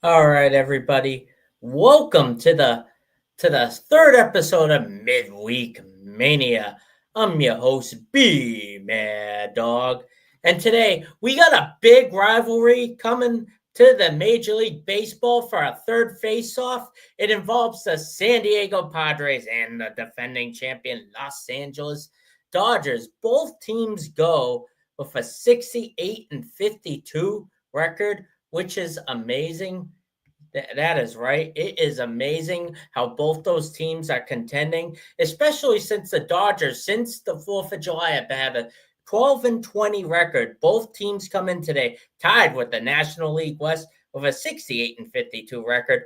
All right, everybody. Welcome to the third episode of Midweek Mania. I'm your host, B Mad Dog. And today we got a big rivalry coming to the Major League Baseball for our third face-off. It involves the San Diego Padres and the defending champion Los Angeles Dodgers. Both teams go with a 68-52 record, which is amazing. That is right. It is amazing how both those teams are contending, especially since the Dodgers, since the 4th of July, have had a 12-20 record. Both teams come in today tied with the National League West with a 68-52 record,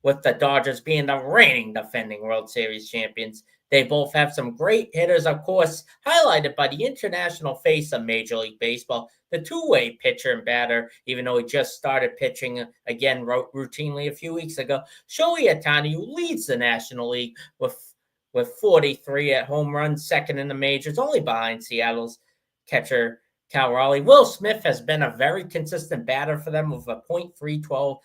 with the Dodgers being the reigning defending World Series champions. They both have some great hitters, of course, highlighted by the international face of Major League Baseball, the two-way pitcher and batter, even though he just started pitching again routinely a few weeks ago. Shohei Ohtani, who leads the National League with 43 at home runs, second in the majors, only behind Seattle's catcher Cal Raleigh. Will Smith has been a very consistent batter for them with a .312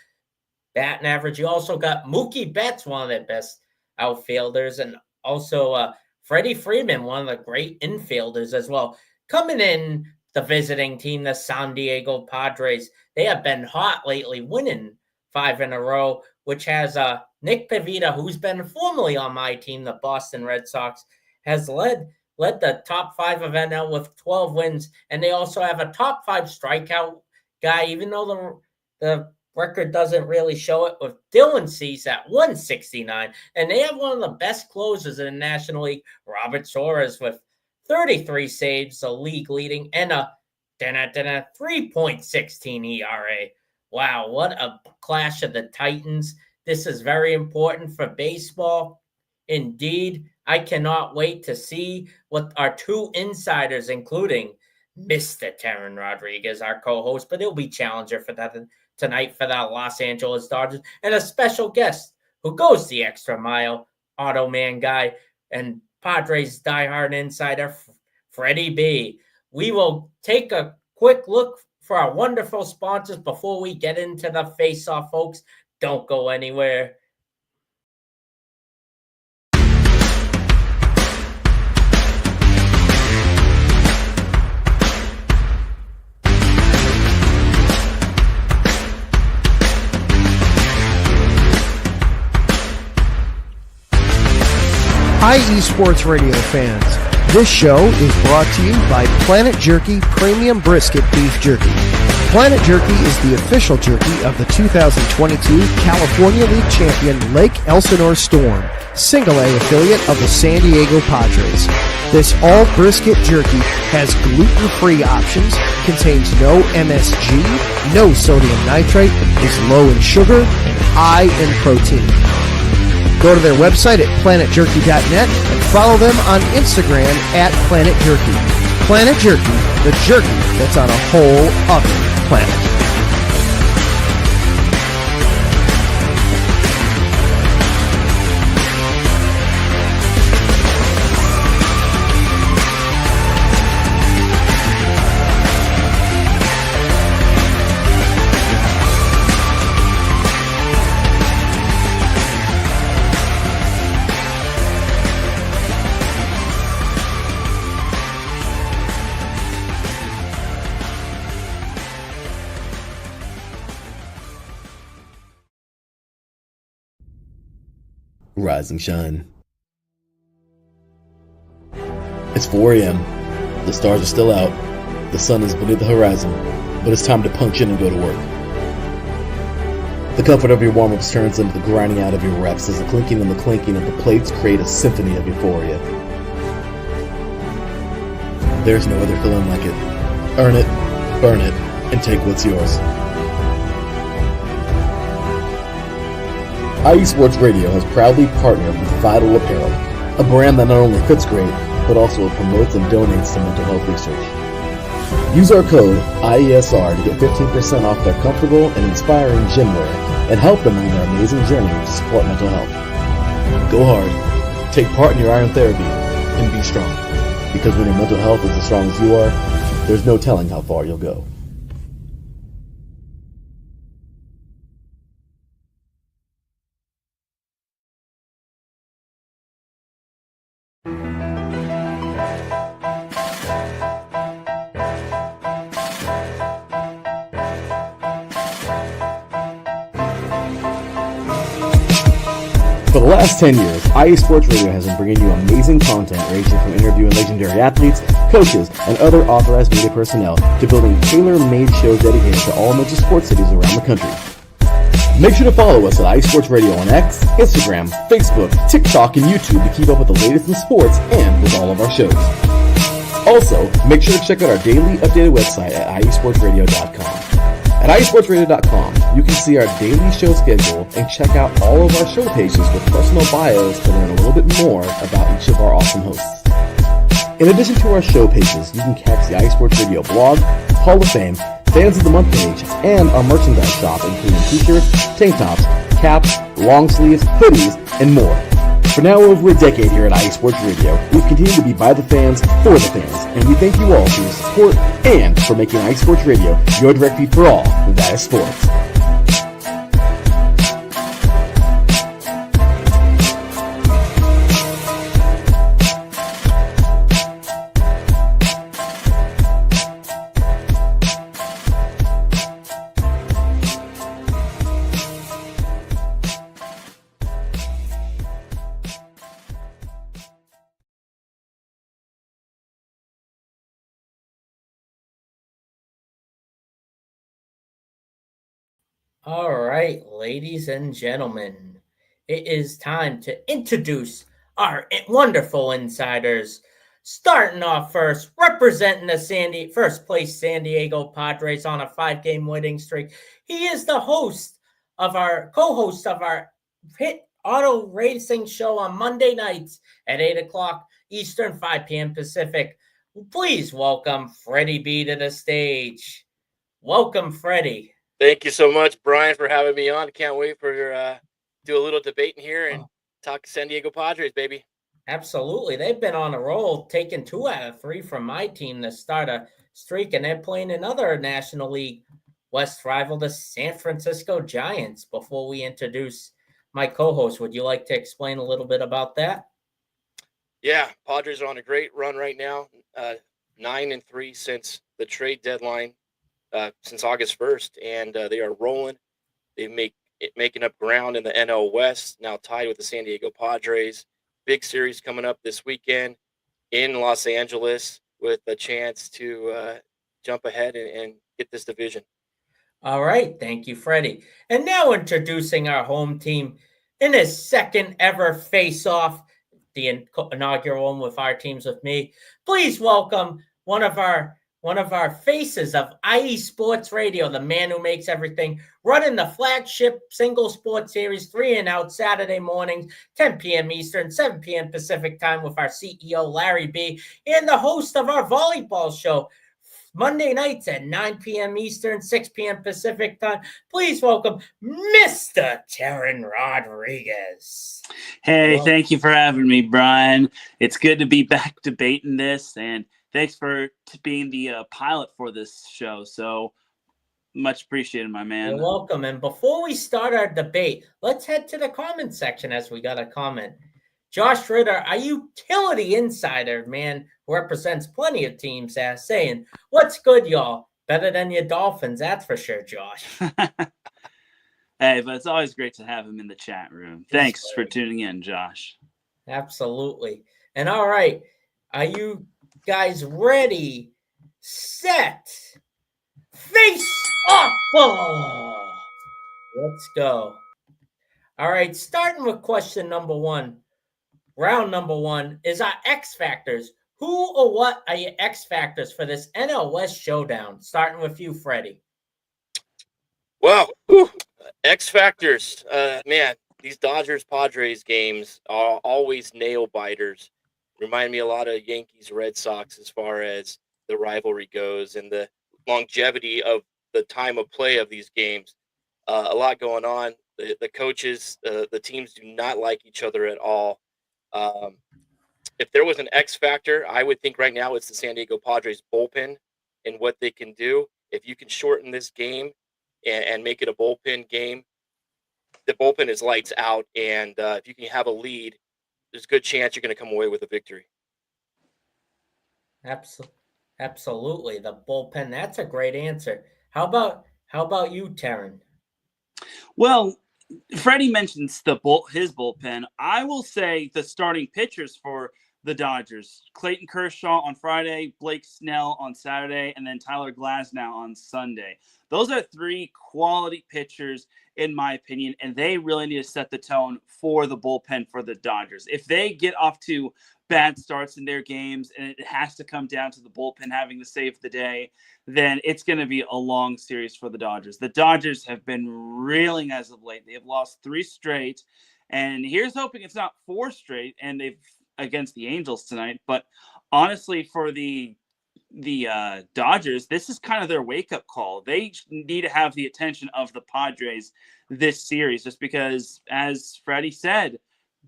batting average. You also got Mookie Betts, one of their best outfielders, and also Freddie Freeman, one of the great infielders as well. Coming in, the visiting team, the San Diego Padres, they have been hot lately, winning 5 in a row, which has Nick Pivetta, who's been formerly on my team, the Boston Red Sox, has led the top 5 of NL with 12 wins, and they also have a top 5 strikeout guy, even though the record doesn't really show it, with Dylan Cease at 169. And they have one of the best closers in the National League, Robert Suarez, with 33 saves, the league leading, and a 3.16 ERA. Wow, what a clash of the Titans. This is very important for baseball. Indeed, I cannot wait to see what our two insiders, including Mr. Teran Rodriguez, our co-host, but he'll be challenger for that tonight for the Los Angeles Dodgers, and a special guest who goes the extra mile, Auto Man guy, and Padres diehard insider, Freddie B. We will take a quick look for our wonderful sponsors before we get into the face-off, folks. Don't go anywhere. Hi, eSports Radio fans. This show is brought to you by Planet Jerky Premium Brisket Beef Jerky. Planet Jerky is the official jerky of the 2022 California League champion Lake Elsinore Storm, single-A affiliate of the San Diego Padres. This all-brisket jerky has gluten-free options, contains no MSG, no sodium nitrate, is low in sugar, and high in protein. Go to their website at planetjerky.net and follow them on Instagram at Planet Jerky. Planet Jerky, the jerky that's on a whole other planet. Rise and shine. It's 4 a.m. The stars are still out. The sun is beneath the horizon, but it's time to punch in and go to work. The comfort of your warm-ups turns into the grinding out of your reps as the clinking and the clanking of the plates create a symphony of euphoria. There's no other feeling like it. Earn it, burn it, and take what's yours. IE Sports Radio has proudly partnered with Vital Apparel, a brand that not only fits great, but also promotes and donates to mental health research. Use our code IESR to get 15% off their comfortable and inspiring gym wear and help them on their amazing journey to support mental health. Go hard, take part in your iron therapy, and be strong. Because when your mental health is as strong as you are, there's no telling how far you'll go. For the last 10 years, IE Sports Radio has been bringing you amazing content ranging from interviewing legendary athletes, coaches, and other authorized media personnel to building tailor-made shows dedicated to all major sports cities around the country. Make sure to follow us at IE Sports Radio on X, Instagram, Facebook, TikTok, and YouTube to keep up with the latest in sports and with all of our shows. Also, make sure to check out our daily updated website at iesportsradio.com. At iesportsradio.com, you can see our daily show schedule and check out all of our show pages with personal bios to learn a little bit more about each of our awesome hosts. In addition to our show pages, you can catch the iSports Radio blog, Hall of Fame, Fans of the Month page, and our merchandise shop including t-shirts, tank tops, caps, long sleeves, hoodies, and more. For now over a decade here at IE Sports Radio, we've continued to be by the fans, for the fans, and we thank you all for your support and for making IE Sports Radio your direct feed for all that is sports. All right, ladies and gentlemen, it is time to introduce our wonderful insiders. Starting off first, representing the first place San Diego Padres on a 5-game winning streak. He is the co-host of our hit auto racing show on Monday nights at 8 o'clock Eastern, 5 p.m. Pacific. Please welcome Freddie B to the stage. Welcome, Freddie. Thank you so much, Brian, for having me on. Can't wait for do a little debating here and talk San Diego Padres, baby. Absolutely. They've been on a roll, taking 2 out of 3 from my team to start a streak, and they're playing another National League West rival, the San Francisco Giants. Before we introduce my co-host, would you like to explain a little bit about that? Yeah, Padres are on a great run right now, 9-3 since the trade deadline. Since August 1st, and they are rolling. They making up ground in the NL West, now tied with the San Diego Padres. Big series coming up this weekend in Los Angeles with a chance to jump ahead and get this division. All right. Thank you, Freddie. And now introducing our home team in his second ever face-off, the inaugural one with our teams with me. Please welcome one of our faces of IE Sports Radio, the man who makes everything, running the flagship single sports series 3 and Out Saturday mornings, 10 p.m. Eastern, 7 p.m. Pacific time with our CEO, Larry B., and the host of our volleyball show, Monday nights at 9 p.m. Eastern, 6 p.m. Pacific time. Please welcome Mr. Teran Rodriguez. Hey, thank you for having me, Brian. It's good to be back debating this, and thanks for being the pilot for this show. So much appreciated, my man. You're welcome. And before we start our debate, let's head to the comment section as we got a comment. Josh Ritter, a utility insider, man, who represents plenty of teams, saying, "What's good, y'all? Better than your Dolphins, that's for sure, Josh." Hey, but it's always great to have him in the chat room. Thanks for tuning in, Josh. Absolutely. And all right, are you guys ready, set, face off? Let's go. All right, starting with question number 1. Round number 1 is our X Factors. Who or what are your X Factors for this NL West showdown? Starting with you, Freddie. Wow. X Factors. Man, these Dodgers-Padres games are always nail-biters. Remind me a lot of Yankees-Red Sox as far as the rivalry goes and the longevity of the time of play of these games. A lot going on. The coaches, the teams do not like each other at all. If there was an X factor, I would think right now it's the San Diego Padres bullpen and what they can do. If you can shorten this game and make it a bullpen game, the bullpen is lights out. And if you can have a lead, there's a good chance you're going to come away with a victory. Absolutely. The bullpen, that's a great answer. How about you, Teran? Well, Freddie mentions his bullpen. I will say the starting pitchers for the Dodgers: Clayton Kershaw on Friday, Blake Snell on Saturday, and then Tyler Glasnow on Sunday. Those are three quality pitchers, in my opinion, and they really need to set the tone for the bullpen for the Dodgers. If they get off to bad starts in their games and it has to come down to the bullpen having to save the day, then it's going to be a long series for the Dodgers. The Dodgers have been reeling as of late. They have lost 3 straight, and here's hoping it's not 4 straight, and they've against the Angels tonight. But honestly, for the Dodgers, this is kind of their wake-up call. They need to have the attention of the Padres this series, just because, as Freddie said,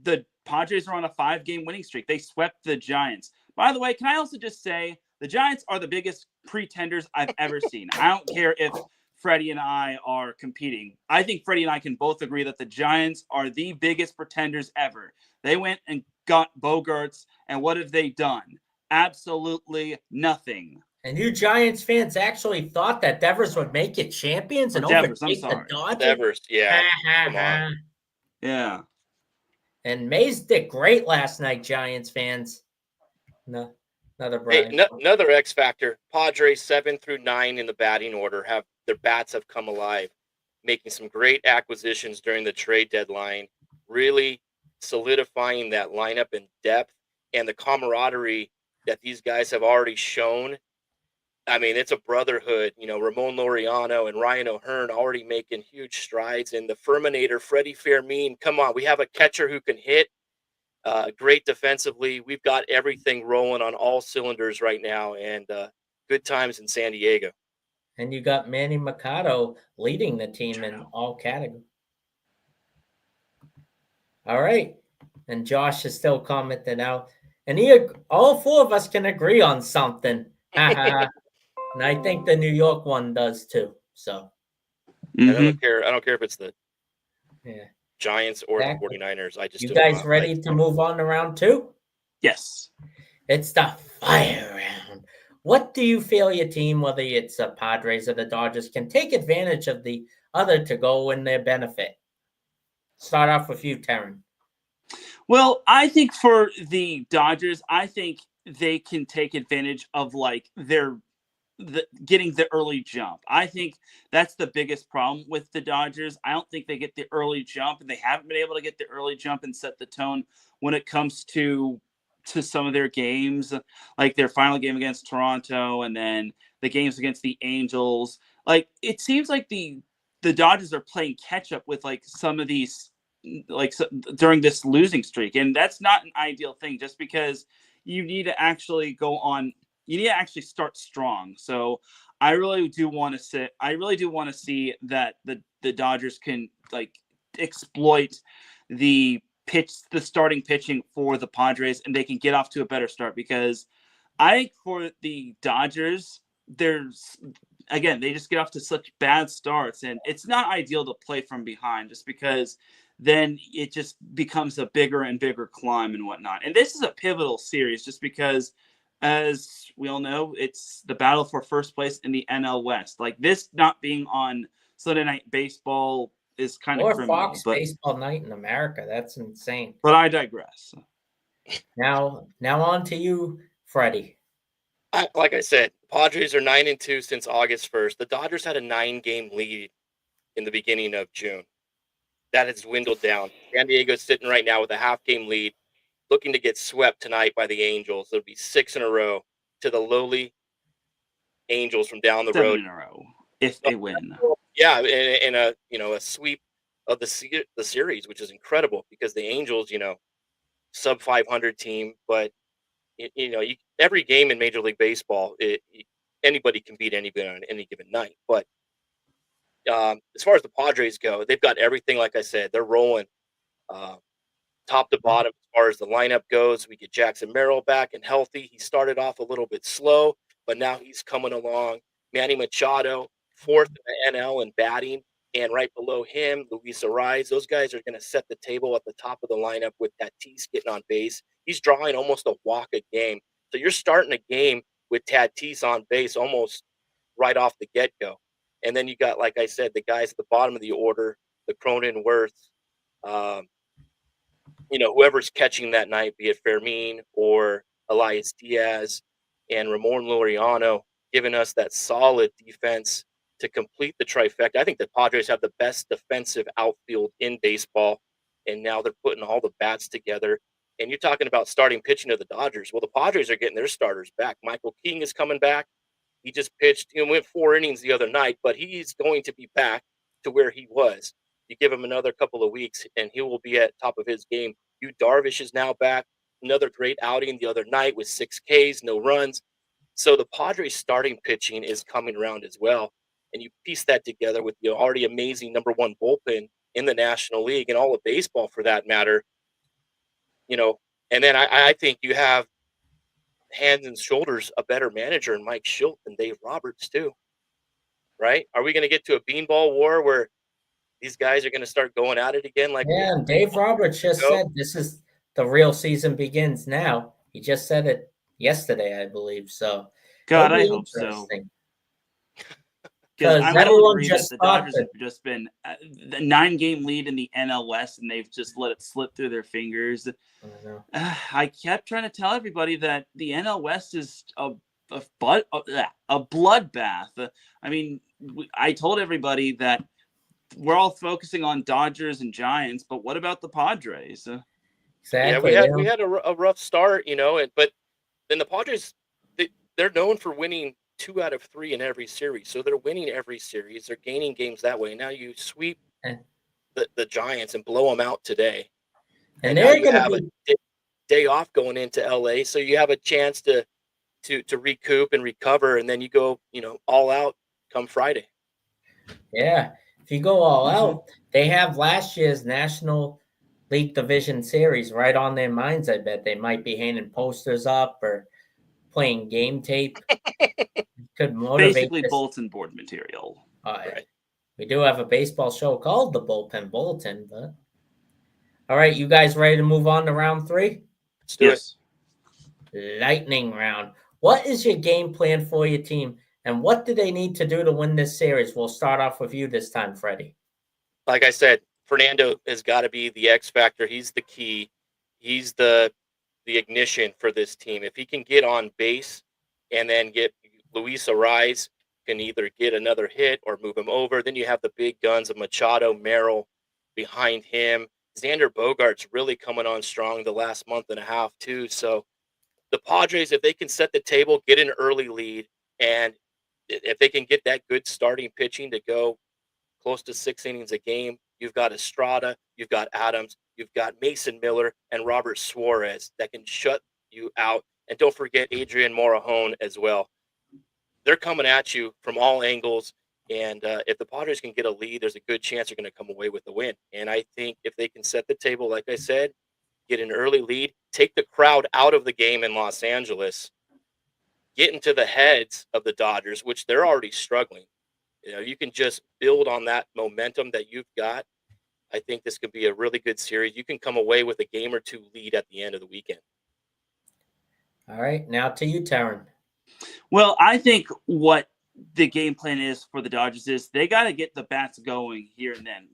the Padres are on a 5-game winning streak. They swept the Giants. By the way, can I also just say the Giants are the biggest pretenders I've ever seen. I don't care if Freddie and I are competing. I think Freddie and I can both agree that the Giants are the biggest pretenders ever. They went and got Bogarts, and what have they done? Absolutely nothing. And you Giants fans actually thought that Devers would make it champions and Devers, overtake the Dodgers? Devers, yeah. Come on. Yeah. And Mays did great last night, Giants fans. No, another Brian. Hey, another X factor. Padres 7 through 9 in the batting order their bats have come alive, making some great acquisitions during the trade deadline, really solidifying that lineup in depth and the camaraderie that these guys have already shown. I mean, it's a brotherhood. Ramon Laureano and Ryan O'Hearn already making huge strides. And the Furminator, Freddie Fermin, come on, we have a catcher who can hit. Great defensively. We've got everything rolling on all cylinders right now, and good times in San Diego. And you got Manny Machado leading the team in all categories. All right. And Josh is still commenting out. And all 4 of us can agree on something. And I think the New York one does too. So I don't care. I don't care if it's the Giants or exactly. the 49ers. I just you guys ready to move on to round 2? Yes. It's the fire round. What do you feel your team, whether it's the Padres or the Dodgers, can take advantage of the other to go in their benefit? Start off with you, Teran. Well, I think for the Dodgers, I think they can take advantage of getting the early jump. I think that's the biggest problem with the Dodgers. I don't think they get the early jump, and they haven't been able to get the early jump and set the tone when it comes to some of their games, like their final game against Toronto and then the games against the Angels. Like, it seems like the Dodgers are playing catch up with some of these during this losing streak, and that's not an ideal thing, just because you need to actually start strong. So I really do want to see that the Dodgers can exploit the starting pitching for the Padres, and they can get off to a better start, because I think for the Dodgers, they just get off to such bad starts, and it's not ideal to play from behind, just because then it just becomes a bigger and bigger climb and whatnot. And this is a pivotal series, just because, as we all know, it's the battle for first place in the NL West. This not being on Sunday Night Baseball is kind of criminal. Or Fox Baseball Night in America. That's insane. But I digress. Now on to you, Freddie. Like I said, Padres are 9-2 since August 1st. The Dodgers had a 9-game lead in the beginning of June. That has dwindled down. San Diego's sitting right now with a half-game lead, looking to get swept tonight by the Angels. It'll be 6 in a row to the lowly Angels from down the 7 road in a row if they win. Yeah, in a sweep of the series, which is incredible, because the Angels, sub 500 team, but every game in Major League Baseball, anybody can beat anybody on any given night. But as far as the Padres go, they've got everything. Like I said, they're rolling top to bottom as far as the lineup goes. We get Jackson Merrill back and healthy. He started off a little bit slow, but now he's coming along. Manny Machado, 4th in the NL in batting, and right below him, Luis Ariz. Those guys are going to set the table at the top of the lineup with Tatis getting on base. He's drawing almost a walk a game. So you're starting a game with Tatis on base almost right off the get-go. And then you got, like I said, the guys at the bottom of the order, the Cronenworth, whoever's catching that night, be it Fermin or Elias Diaz and Ramon Laureano, giving us that solid defense to complete the trifecta. I think the Padres have the best defensive outfield in baseball, and now they're putting all the bats together. And you're talking about starting pitching of the Dodgers. Well, the Padres are getting their starters back. Michael King is coming back. He just pitched, went 4 innings the other night, but he's going to be back to where he was. You give him another couple of weeks, and he will be at top of his game. Yu Darvish is now back. Another great outing the other night with 6 Ks, no runs. So the Padres starting pitching is coming around as well. And you piece that together with the already amazing number 1 bullpen in the National League and all of baseball for that matter. And then I think you have hands and shoulders a better manager in Mike Schilt than Dave Roberts too. Right? Are we going to get to a beanball war where these guys are going to start going at it again? And Dave Roberts just said this is the real season begins now. He just said it yesterday, I believe. So, God, I hope so. Because I will agree that the Dodgers have just been the 9-game lead in the NL West, and they've just let it slip through their fingers. I kept trying to tell everybody that the NL West is a bloodbath. I mean, I told everybody that we're all focusing on Dodgers and Giants, but what about the Padres? Exactly. Yeah, we had a rough start, but then the Padres, they're known for winning 2 out of 3 in every series. So they're winning every series. They're gaining games that way. Now you sweep the Giants and blow them out today. And now you have a day off going into LA. So you have a chance to recoup and recover. And then you go, all out come Friday. Yeah. If you go all out, they have last year's National League Division Series right on their minds. I bet they might be hanging posters up or playing game tape. Could motivate basically bulletin board material. Right. We do have a baseball show called the Bullpen Bulletin, but all right, you guys ready to move on to round 3? Let's do it. Lightning round. What is your game plan for your team, and what do they need to do to win this series? We'll start off with you this time, Freddie. Like I said, Fernando has got to be the X factor. He's the key. He's the ignition for this team. If he can get on base and then get Luis Ariz, can either get another hit or move him over. Then you have the big guns of Machado, Merrill behind him. Xander Bogaerts really coming on strong the last month and a half too. So the Padres, if they can set the table, get an early lead, and if they can get that good starting pitching to go close to 6 innings a game, you've got Estrada, you've got Adams, you've got Mason Miller and Robert Suarez that can shut you out. And don't forget Adrian Morejon as well. They're coming at you from all angles. And if the Padres can get a lead, there's a good chance they're going to come away with the win. And I think if they can set the table, like I said, get an early lead, take the crowd out of the game in Los Angeles, get into the heads of the Dodgers, which they're already struggling. You can just build on that momentum that you've got. I think this could be a really good series. You can come away with a game or 2 lead at the end of the weekend. All right, now to you, Teran. Well, I think what the game plan is for the Dodgers is they got to get the bats going here and then.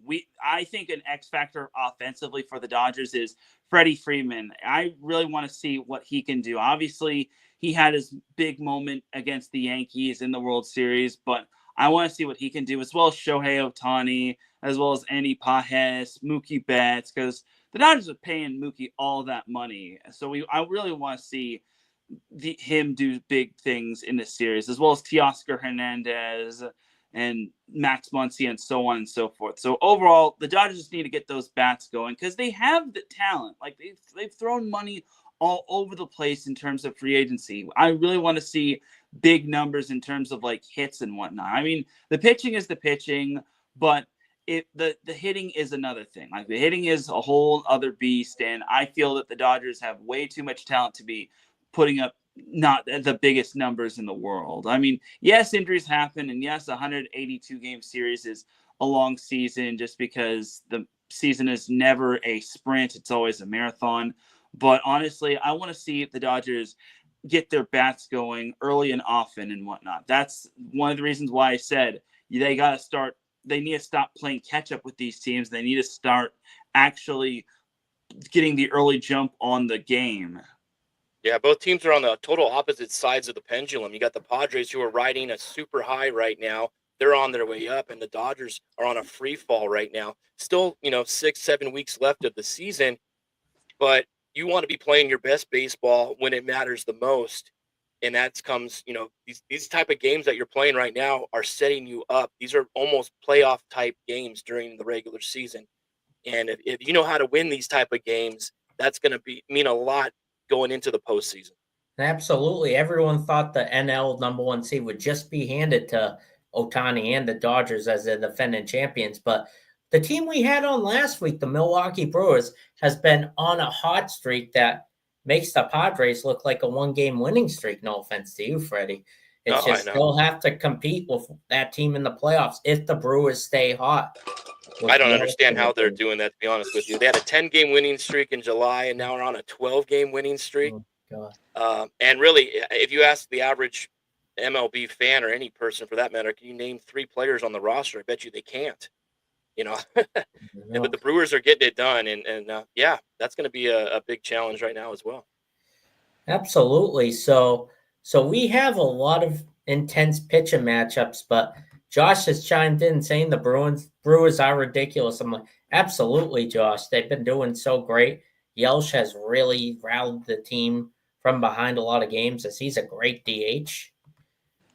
I think an X factor offensively for the Dodgers is Freddie Freeman. I really want to see what he can do. Obviously, he had his big moment against the Yankees in the World Series, but I want to see what he can do, as well as Shohei Ohtani, as well as Andy Pages, Mookie Betts, because the Dodgers are paying Mookie all that money. So I really want to see him do big things in this series, as well as Teoscar Hernandez and Max Muncy and so on and so forth. So overall, the Dodgers just need to get those bats going because they have the talent. Like they've thrown money all over the place in terms of free agency. I really want to see big numbers in terms of like hits and whatnot. I mean, the pitching is the pitching, but the hitting is another thing. Like the hitting is a whole other beast, and I feel that the Dodgers have way too much talent to be putting up not the biggest numbers in the world. I mean, yes, injuries happen, and yes, 182-game series is a long season just because the season is never a sprint. It's always a marathon. But honestly, I want to see the Dodgers get their bats going early and often and whatnot. That's one of the reasons why I said they got to start they need to stop playing catch up with these teams. They need to start actually getting the early jump on the game. Yeah, both teams are on the total opposite sides of the pendulum. You got the Padres who are riding a super high right now. They're on their way up, and the Dodgers are on a free fall right now. Still, 6-7 weeks left of the season, but you want to be playing your best baseball when it matters the most. And that comes, these type of games that you're playing right now are setting you up. These are almost playoff type games during the regular season. And if you know how to win these type of games, that's going to mean a lot going into the postseason. Absolutely. Everyone thought the NL number one seed would just be handed to Ohtani and the Dodgers as the defending champions. But the team we had on last week, the Milwaukee Brewers, has been on a hot streak that makes the Padres look like a one-game winning streak. No offense to you, Freddie. It's just they'll have to compete with that team in the playoffs if the Brewers stay hot. I don't understand how they're doing that, to be honest with you. They had a 10-game winning streak in July, and now we're on a 12-game winning streak. Oh, God. And really, if you ask the average MLB fan or any person for that matter, can you name 3 players on the roster? I bet you they can't. But the Brewers are getting it done, and that's going to be a big challenge right now as well. Absolutely. So we have a lot of intense pitching matchups, but Josh has chimed in saying the Brewers are ridiculous. I'm like, absolutely, Josh. They've been doing so great. Yelch has really rallied the team from behind a lot of games as he's a great DH.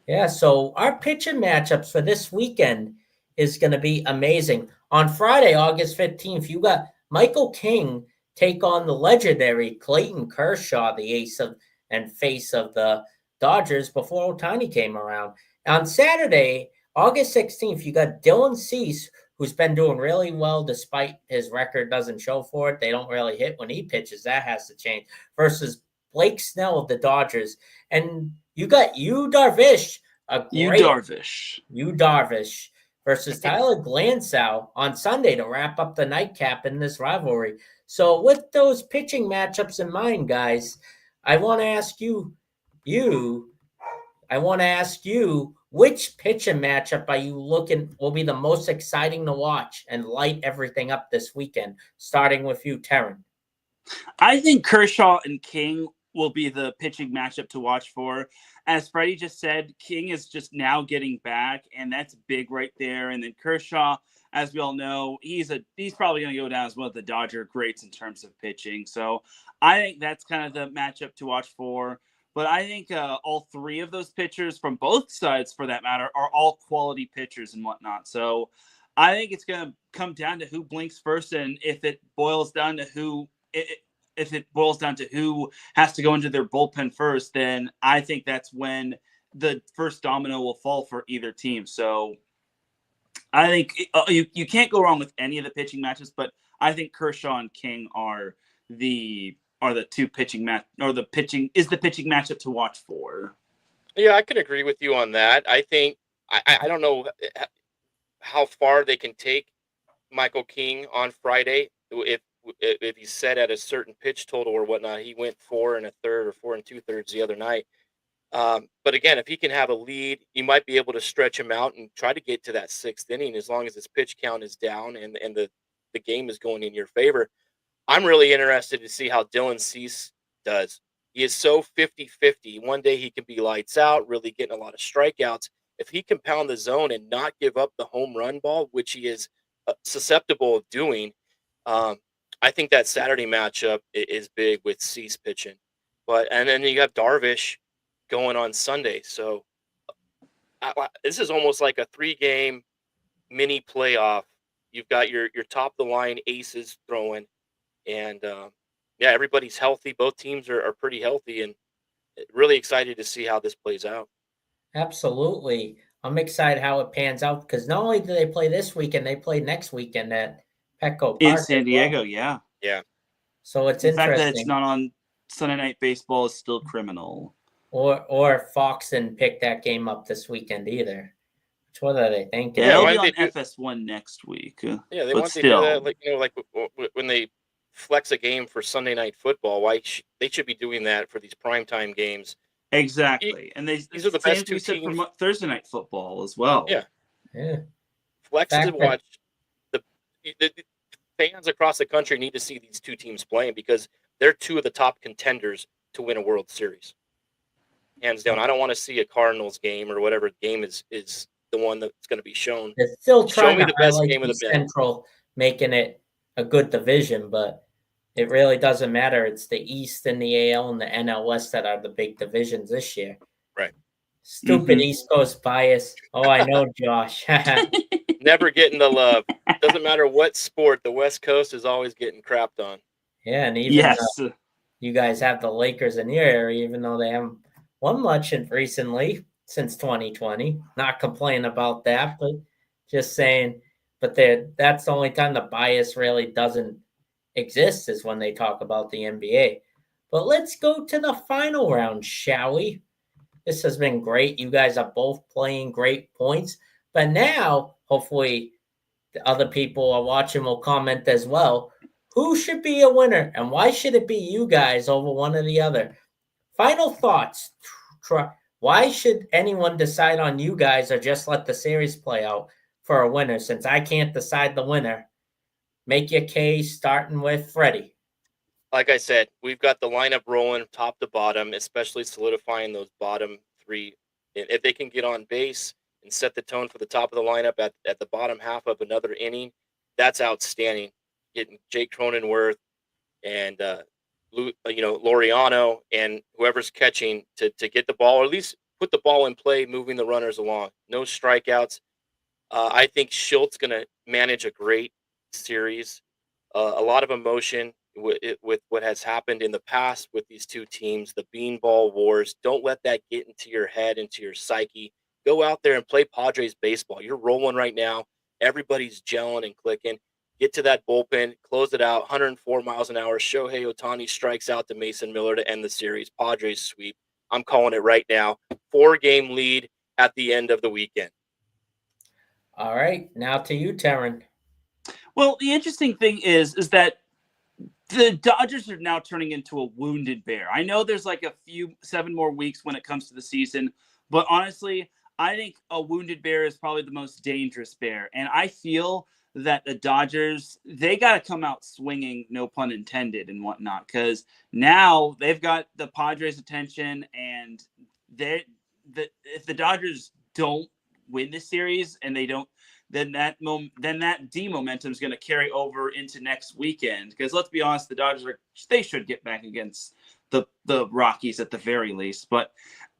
Yeah, so our pitching matchups for this weekend is going to be amazing. On Friday, August 15th, you got Michael King take on the legendary Clayton Kershaw, the ace and face of the Dodgers before Ohtani came around. On Saturday, August 16th, you got Dylan Cease, who's been doing really well despite his record doesn't show for it. They don't really hit when he pitches. That has to change. Versus Blake Snell of the Dodgers. And you got Yu Darvish. Yu Darvish versus Tyler Glansow on Sunday to wrap up the nightcap in this rivalry. So with those pitching matchups in mind, guys, I want to ask you, which pitching matchup are you looking will be the most exciting to watch and light everything up this weekend, starting with you, Teran? I think Kershaw and King will be the pitching matchup to watch for. As Freddie just said, King is just now getting back, and that's big right there. And then Kershaw, as we all know, he's probably going to go down as one of the Dodger greats in terms of pitching. So I think that's kind of the matchup to watch for. But I think all 3 of those pitchers from both sides, for that matter, are all quality pitchers and whatnot. So I think it's going to come down to who blinks first, and if it boils down to who has to go into their bullpen first, then I think that's when the first domino will fall for either team. So I think you can't go wrong with any of the pitching matches, but I think Kershaw and King are the two pitching the pitching matchup to watch for. Yeah, I can agree with you on that. I think I don't know how far they can take Michael King on Friday. If he's set at a certain pitch total or whatnot, he went 4 1/3 or 4 2/3 the other night. But again, if he can have a lead, you might be able to stretch him out and try to get to that 6th inning as long as his pitch count is down and the game is going in your favor. I'm really interested to see how Dylan Cease does. He is so 50-50. One day he can be lights out, really getting a lot of strikeouts. If he can pound the zone and not give up the home run ball, which he is susceptible of doing, I think that Saturday matchup is big with Cease pitching. And then you have Darvish going on Sunday. So this is almost like a 3-game mini playoff. You've got your top-of-the-line aces throwing. And, everybody's healthy. Both teams are pretty healthy, and really excited to see how this plays out. Absolutely. I'm excited how it pans out because not only do they play this weekend, they play next weekend at Petco Park in San Diego. Yeah. So it's the interesting. fact that it's not on Sunday Night Baseball is still criminal. Or Fox didn't pick that game up this weekend either. What are they thinking? Yeah, it'll be on FS1 next week. Yeah, they want to do that, like when they flex a game for Sunday Night Football. Why they should be doing that for these primetime games? Exactly, and these are the best 2 teams for Thursday Night Football as well. Yeah. Flex to Fact that- watch. The fans across the country need to see these two teams playing because they're two of the top contenders to win a World Series. Hands down. I don't want to see a Cardinals game or whatever game is the one that's going to be shown. They're still Show trying me to the best highlight game of the the best. Central, making it a good division, but it really doesn't matter. It's the East and the AL and the NL West that are the big divisions this year. Right. Stupid East Coast bias. Oh, I know, Josh. Never getting the love. Doesn't matter what sport, the West Coast is always getting crapped on. Yeah, and even Yes. you guys have the Lakers in your area, even though they haven't won much recently since 2020. Not complaining about that, but just saying. But that's the only time the bias really doesn't exist is when they talk about the NBA. But let's go to the final round, shall we? This has been great. You guys are both playing great points. But now, hopefully, the other people are watching will comment as well. Who should be a winner, and why should it be you guys over one or the other? Final thoughts. Why should anyone decide on you guys or just let the series play out for a winner since I can't decide the winner? Make your case, starting with Freddie. Like I said, we've got the lineup rolling top to bottom, especially solidifying those bottom three. And if they can get on base and set the tone for the top of the lineup at the bottom half of another inning, that's outstanding. Getting Jake Cronenworth and Laureano and whoever's catching to get the ball, or at least put the ball in play, moving the runners along. No strikeouts. I think Schultz going to manage a great series. A lot of emotion with what has happened in the past with these two teams, the beanball wars. Don't let that get into your head, into your psyche. Go out there and play Padres baseball. You're rolling right now. Everybody's gelling and clicking. Get to that bullpen, close it out, 104 miles an hour. Shohei Ohtani strikes out to Mason Miller to end the series. Padres sweep. I'm calling it right now. 4-game lead at the end of the weekend. All right, now to you, Teran. Well, the interesting thing is that the Dodgers are now turning into a wounded bear. I know there's like 7 more weeks when it comes to the season, but honestly, I think a wounded bear is probably the most dangerous bear. And I feel that the Dodgers, they got to come out swinging, no pun intended, and whatnot, because now they've got the Padres' attention, and if the Dodgers don't win this series and they don't, then that momentum is going to carry over into next weekend. Because let's be honest, the Dodgers they should get back against the Rockies at the very least. But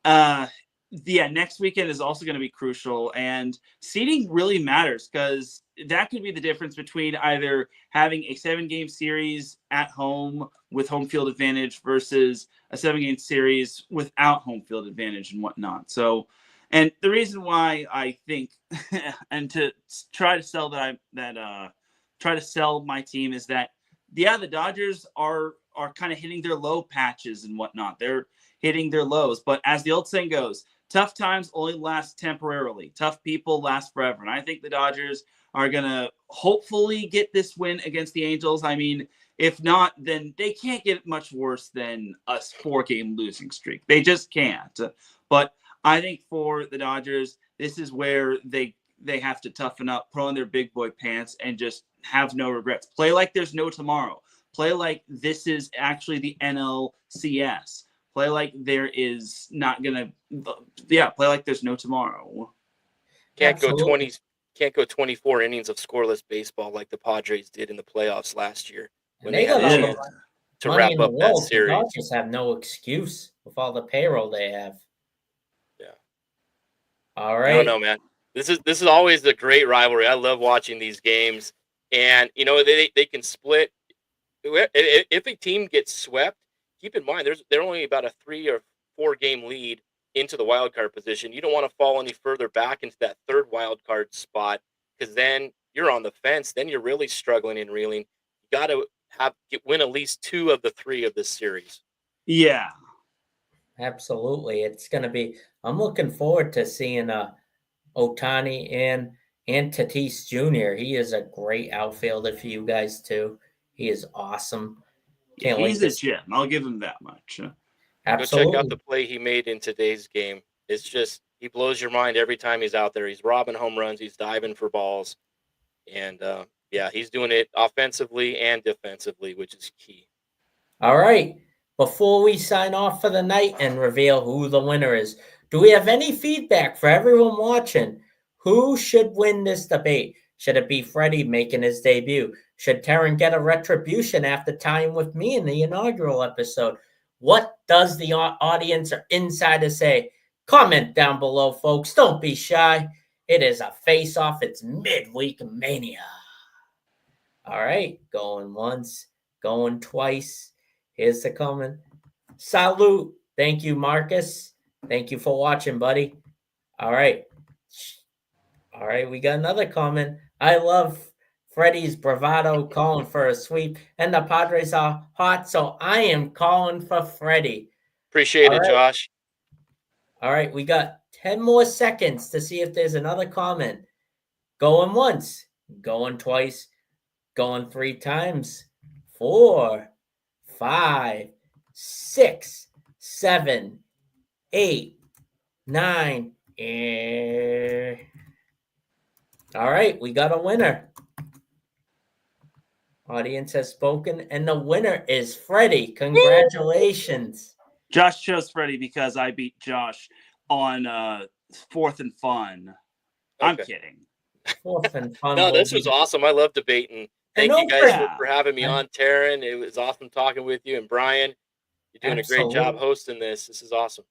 next weekend is also going to be crucial, and seeding really matters because that could be the difference between either having a 7-game series at home with home field advantage versus a 7-game series without home field advantage and whatnot. So. And the reason why I think, and to try to sell try to sell my team is that, the Dodgers are kind of hitting their low patches and whatnot. They're hitting their lows, but as the old saying goes, tough times only last temporarily. Tough people last forever. And I think the Dodgers are going to hopefully get this win against the Angels. I mean, if not, then they can't get much worse than a 4-game losing streak. They just can't. But I think for the Dodgers, this is where they have to toughen up, put on their big boy pants, and just have no regrets. Play like there's no tomorrow. Play like this is actually the NLCS. Play like there is not gonna. Play like there's no tomorrow. Can't go 24 innings of scoreless baseball like the Padres did in the playoffs last year when they had a chance to wrap up that series. The Dodgers have no excuse with all the payroll they have. Yeah. All right. I don't know, man. This is always a great rivalry. I love watching these games, and they can split. If a team gets swept, keep in mind they're only about a 3 or 4 game lead into the wild card position. You don't want to fall any further back into that third wild card spot, because then you're on the fence. Then you're really struggling and reeling. You got to win at least 2 of the 3 of this series. Yeah, absolutely. It's going to be. I'm looking forward to seeing Ohtani and Tatis Jr. He is a great outfielder for you guys too. He is awesome. He's a gem. I'll give him that much. Absolutely. Go check out the play he made in today's game. It's just he blows your mind every time he's out there. He's robbing home runs. He's diving for balls. And, yeah, he's doing it offensively and defensively, which is key. All right. Before we sign off for the night and reveal who the winner is, do we have any feedback for everyone watching? Who should win this debate? Should it be Freddie making his debut? Should Teran get a retribution after tying with me in the inaugural episode? What does the audience or insiders say? Comment down below, folks. Don't be shy. It is a face-off. It's Midweek Mania. All right. Going once, going twice. Here's the comment. Salute. Thank you, Marcus. Thank you for watching, buddy. All right. All right, we got another comment. I love Freddie's bravado calling for a sweep, and the Padres are hot, so I am calling for Freddie. Appreciate it, Josh. All right, we got 10 more seconds to see if there's another comment. Going once, going twice, going 3 times. 4, 5, 6, 7, 8, 9, and... All right, we got a winner. Audience has spoken, and the winner is Freddie. Congratulations. Josh chose Freddie because I beat Josh on 4th and Fun. Okay. I'm kidding. 4th and Fun. No, this was awesome. I love debating. Thank you guys for having me on, Teran. It was awesome talking with you. And Brian, you're doing a great job hosting this. This is awesome.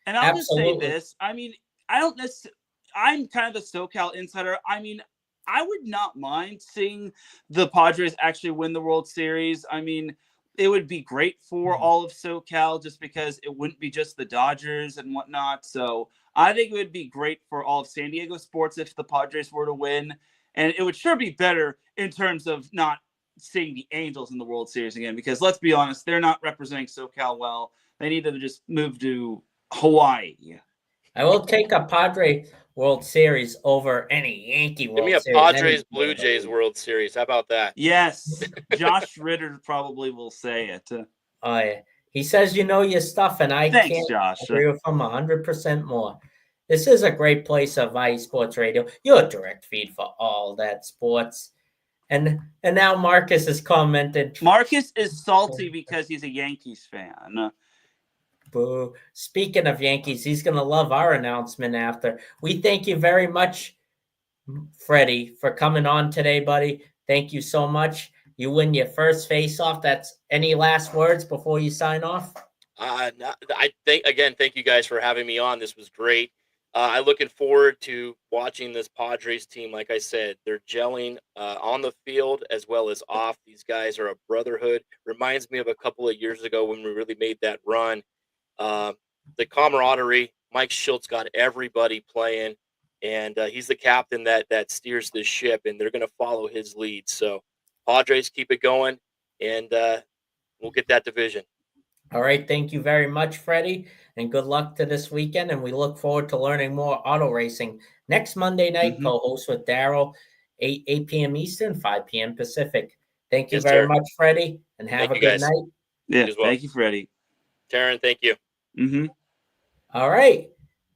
And I'll just say this. I mean, I don't necessarily... I'm kind of a SoCal insider. I mean, I would not mind seeing the Padres actually win the World Series. I mean, it would be great for all of SoCal just because it wouldn't be just the Dodgers and whatnot. So I think it would be great for all of San Diego sports if the Padres were to win. And it would sure be better in terms of not seeing the Angels in the World Series again, because let's be honest, they're not representing SoCal well. They need to just move to Hawaii. I will take a Padre World Series over any Yankee World Series. Give me a Padres Blue Jays World Series. How about that? Yes. Josh Ritter probably will say it. Oh, yeah. He says you know your stuff, and I can't Josh. agree with him 100% more. This is a great place of IE Sports Radio. Your direct feed for all that sports. And now Marcus has commented. Marcus is salty because he's a Yankees fan. Boo. Speaking of Yankees, he's going to love our announcement after. We thank you very much, Freddie, for coming on today, buddy. Thank you so much. You win your first face-off. That's any last words before you sign off? Thank you guys for having me on. This was great. I'm looking forward to watching this Padres team. Like I said, they're gelling on the field as well as off. These guys are a brotherhood. Reminds me of a couple of years ago when we really made that run. The camaraderie, Mike Schultz got everybody playing, and he's the captain that steers the ship, and they're going to follow his lead. So Padres, keep it going, and we'll get that division. All right. Thank you very much, Freddie, and good luck to this weekend. And we look forward to learning more auto racing next Monday night, co-host with Daryl, 8 p.m. Eastern, 5 p.m. Pacific. Thank you very much, Freddie, and have a good night. Yeah, thank you, Freddie. Teran, thank you. All right.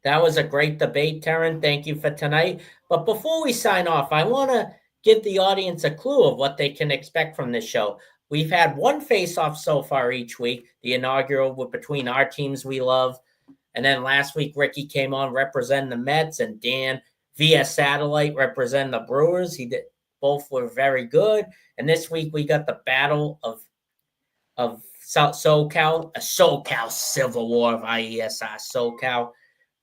That was a great debate, Teran. Thank you for tonight. But before we sign off, I want to give the audience a clue of what they can expect from this show. We've had one face-off so far each week, the inaugural between our teams we love. And then last week, Ricky came on representing the Mets, and Dan via satellite representing the Brewers. Both were very good. And this week we got the battle of SoCal, a SoCal civil war of IESI SoCal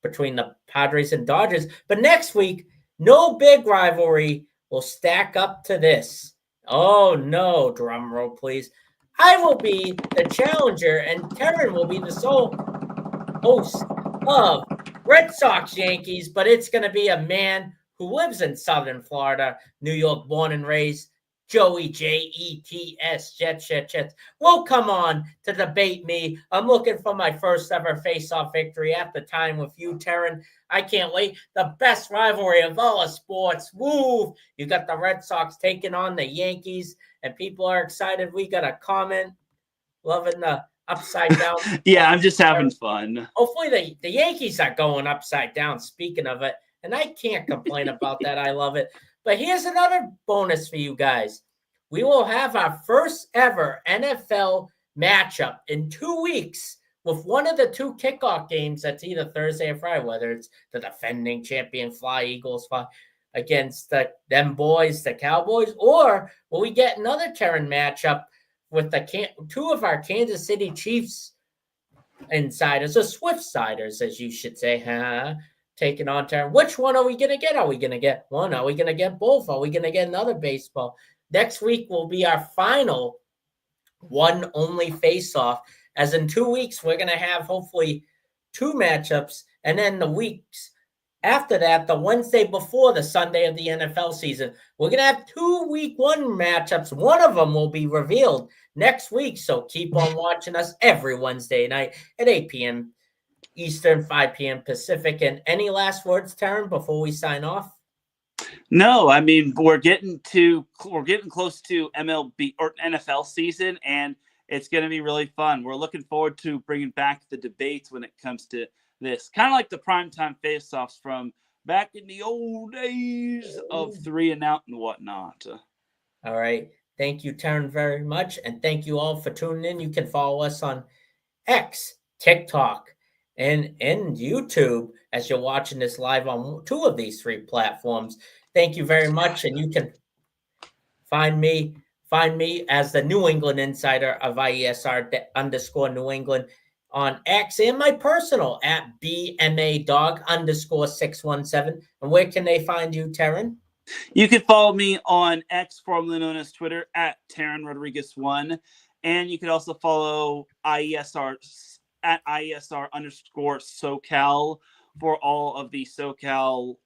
between the Padres and Dodgers. But next week, no big rivalry will stack up to this. Oh, no, drum roll, please. I will be the challenger, and Teran will be the sole host of Red Sox Yankees, but it's going to be a man who lives in Southern Florida, New York, born and raised, Joey Jets. Jets. Will come on to debate me. I'm looking for my first ever face-off victory at the time with you, Teran. I can't wait. The best rivalry of all of sports. Woo! You got the Red Sox taking on the Yankees, and people are excited. We got a comment loving the upside down. Yeah, I'm just having fun. Hopefully the Yankees are going upside down, speaking of it, and I can't complain about that. I love it. But here's another bonus for you guys. We will have our first ever NFL matchup in 2 weeks with one of the two kickoff games that's either Thursday or Friday, whether it's the defending champion Eagles fly against them boys, the Cowboys, or will we get another Teran matchup with two of our Kansas City Chiefs insiders, or Swift-siders, as you should say, taking on Teran. Which one are we going to get? Are we going to get one? Are we going to get both? Are we going to get another baseball? Next week will be our final one only face-off, as in 2 weeks we're going to have hopefully two matchups, and then the weeks after that, the Wednesday before the Sunday of the NFL season, we're going to have 2 week one matchups. One of them will be revealed next week, so keep on watching us every Wednesday night at 8 p.m. Eastern, 5 p.m. Pacific. And any last words, Teran, before we sign off? No, I mean, we're getting close to MLB or NFL season, and it's going to be really fun. We're looking forward to bringing back the debates when it comes to this, kind of like the primetime face-offs from back in the old days of 3 and out and whatnot. All right. Thank you, Teran, very much. And thank you all for tuning in. You can follow us on X, TikTok, and YouTube as you're watching this live on 2 of these 3 platforms. Thank you very much. And you can find me as the New England Insider of IESR_New England on X, and my personal at BMADog_617. And where can they find you, Teran? You can follow me on X, formerly known as Twitter, at Teran Rodriguez 1. And you can also follow IESR at IESR_SoCal for all of the SoCal,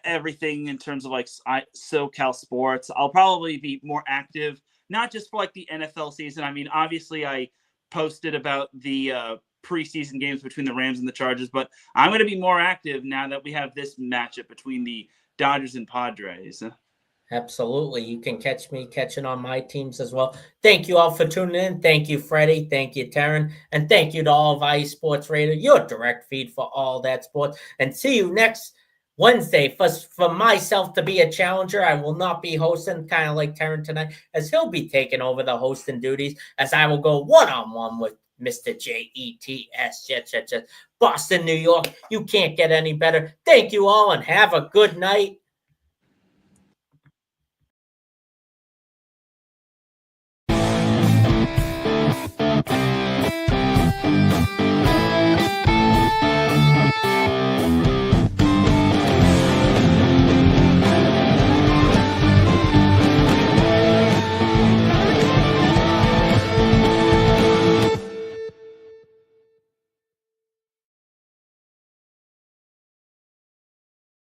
everything in terms of like SoCal sports. I'll probably be more active, not just for like the NFL season. I mean, obviously I posted about the preseason games between the Rams and the Chargers, but I'm going to be more active now that we have this matchup between the Dodgers and Padres. Absolutely. You can catch me catching on my teams as well. Thank you all for tuning in. Thank you, Freddie. Thank you, Teran. And thank you to all of IE Sports Radio, your direct feed for all that sports. And see you next Wednesday. For myself to be a challenger, I will not be hosting, kind of like Teran tonight, as he'll be taking over the hosting duties, as I will go one-on-one with Mr. Jets, Boston, New York. You can't get any better. Thank you all, and have a good night.